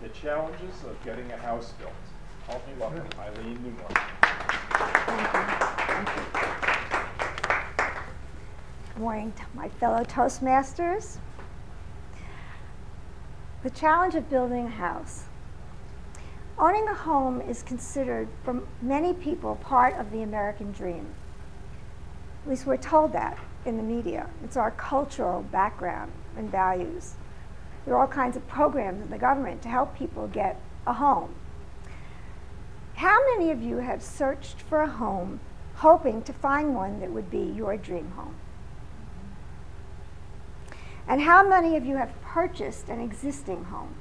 the challenges of getting a house built. Help me welcome Eileen Newmore. Thank you. Good morning to my fellow Toastmasters. The challenge of building a house. Owning a home is considered, for many people, part of the American dream. At least we're told that in the media. It's our cultural background and values. There are all kinds of programs in the government to help people get a home. How many of you have searched for a home hoping to find one that would be your dream home? And how many of you have purchased an existing home?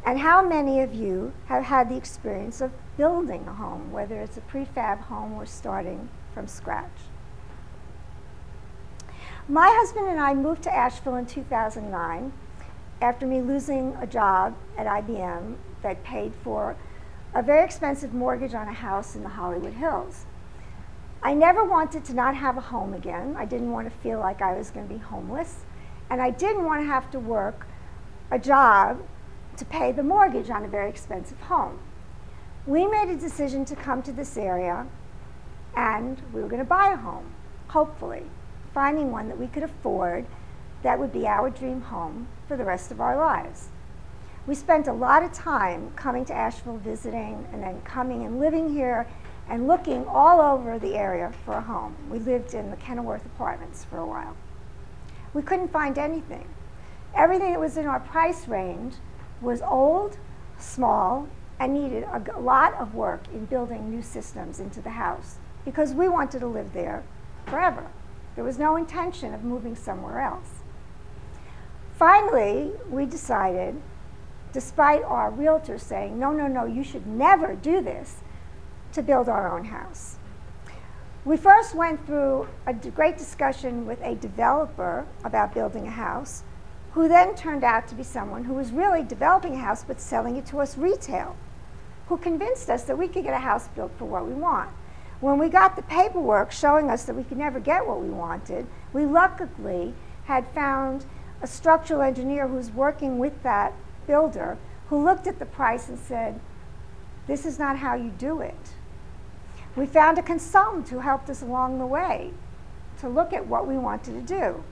And how many of you have had the experience of building a home, whether it's a prefab home or starting from scratch? My husband and I moved to Asheville in 2009 after me losing a job at IBM that paid for a very expensive mortgage on a house in the Hollywood Hills. I never wanted to not have a home again. I didn't want to feel like I was going to be homeless. And I didn't want to have to work a job to pay the mortgage on a very expensive home. We made a decision to come to this area, and we were going to buy a home, hopefully, finding one that we could afford that would be our dream home for the rest of our lives. We spent a lot of time coming to Asheville visiting, and then coming and living here and looking all over the area for a home. We lived in the Kenilworth Apartments for a while. We couldn't find anything. Everything that was in our price range was old, small, and needed a lot of work in building new systems into the house because we wanted to live there forever. There was no intention of moving somewhere else. Finally, we decided, despite our realtor saying, no, no, no, you should never do this, to build our own house. We first went through a great discussion with a developer about building a house, who then turned out to be someone who was really developing a house but selling it to us retail, who convinced us that we could get a house built for what we want. When we got the paperwork showing us that we could never get what we wanted, we luckily had found a structural engineer who's working with that builder who looked at the price and said, this is not how you do it. We found a consultant who helped us along the way to look at what we wanted to do,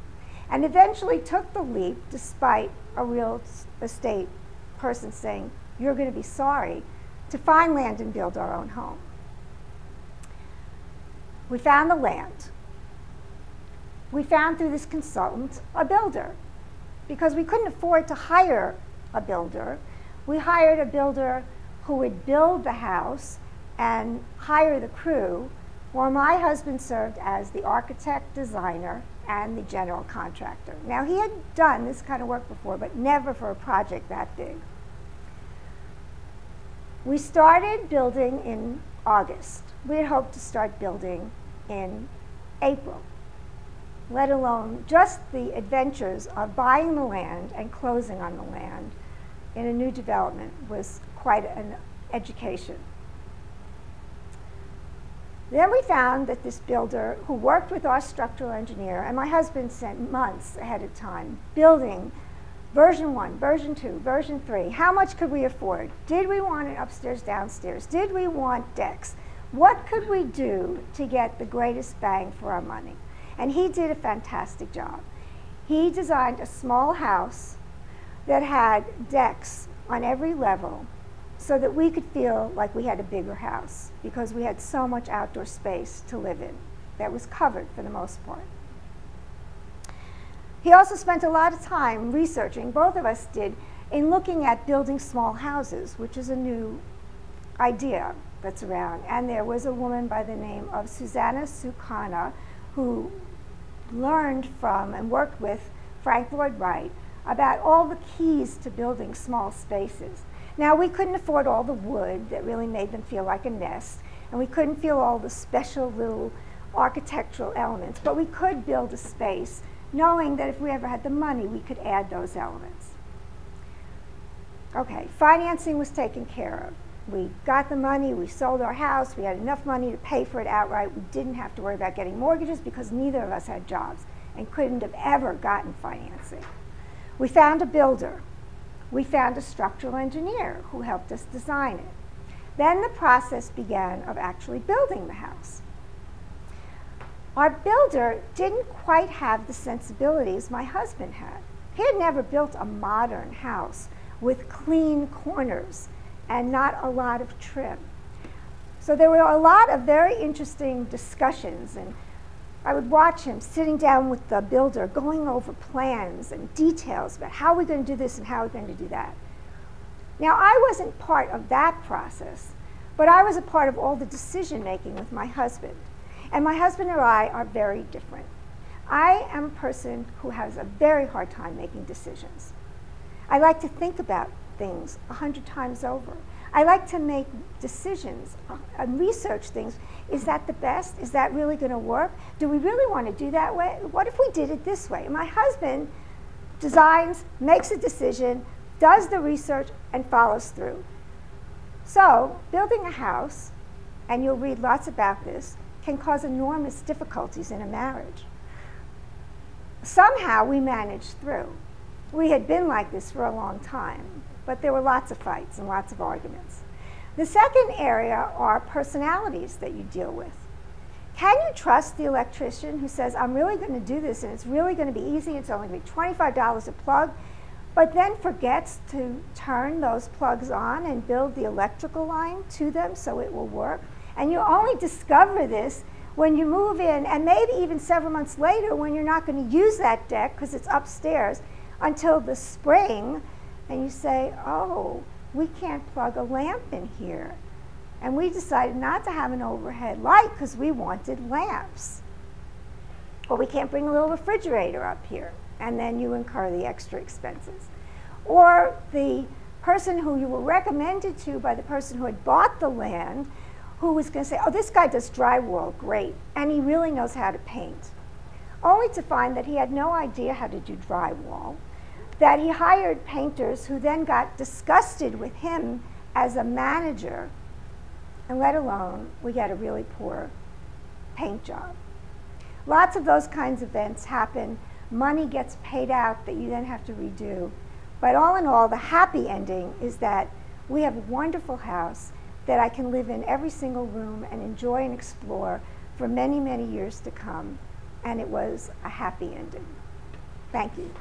and eventually took the leap despite a real estate person saying, you're going to be sorry, to find land and build our own home. We found the land. We found through this consultant a builder. Because we couldn't afford to hire a builder, we hired a builder who would build the house and hire the crew, while my husband served as the architect, designer, and the general contractor. Now, he had done this kind of work before, but never for a project that big. We started building in August. We had hoped to start building in April, let alone just the adventures of buying the land and closing on the land in a new development was quite an education. Then we found that this builder who worked with our structural engineer, and my husband spent months ahead of time building version 1, version 2, version 3. How much could we afford? Did we want it upstairs, downstairs? Did we want decks? What could we do to get the greatest bang for our money? And he did a fantastic job. He designed a small house that had decks on every level so that we could feel like we had a bigger house because we had so much outdoor space to live in that was covered for the most part. He also spent a lot of time researching, both of us did, in looking at building small houses, which is a new idea that's around. And there was a woman by the name of Susanna Sukana who learned from and worked with Frank Lloyd Wright about all the keys to building small spaces. Now, we couldn't afford all the wood that really made them feel like a nest, and we couldn't feel all the special little architectural elements, but we could build a space knowing that if we ever had the money, we could add those elements. Okay, financing was taken care of. We got the money, we sold our house, we had enough money to pay for it outright. We didn't have to worry about getting mortgages because neither of us had jobs and couldn't have ever gotten financing. We found a builder We found a structural engineer who helped us design it. Then the process began of actually building the house. Our builder didn't quite have the sensibilities my husband had. He had never built a modern house with clean corners and not a lot of trim. So there were a lot of very interesting discussions, and I would watch him sitting down with the builder, going over plans and details about how we're going to do this and how we're going to do that. Now, I wasn't part of that process, but I was a part of all the decision making with my husband. And my husband and I are very different. I am a person who has a very hard time making decisions. I like to think about things 100 times over. I like to make decisions and research things. Is that the best? Is that really going to work? Do we really want to do that way? What if we did it this way? And my husband designs, makes a decision, does the research, and follows through. So building a house, and you'll read lots about this, can cause enormous difficulties in a marriage. Somehow we managed through. We had been like this for a long time, but there were lots of fights and lots of arguments. The second area are personalities that you deal with. Can you trust the electrician who says, I'm really going to do this and it's really going to be easy, it's only going to be $25 a plug, but then forgets to turn those plugs on and build the electrical line to them so it will work? And you only discover this when you move in, and maybe even several months later when you're not going to use that deck because it's upstairs until the spring, and you say, oh, we can't plug a lamp in here. And we decided not to have an overhead light because we wanted lamps. Or we can't bring a little refrigerator up here, and then you incur the extra expenses. Or the person who you were recommended to by the person who had bought the land, who was going to say, oh, this guy does drywall, great, and he really knows how to paint. Only to find that he had no idea how to do drywall, that he hired painters who then got disgusted with him as a manager, and let alone we got a really poor paint job. Lots of those kinds of events happen. Money gets paid out that you then have to redo. But all in all, the happy ending is that we have a wonderful house that I can live in every single room and enjoy and explore for many, many years to come. And it was a happy ending. Thank you.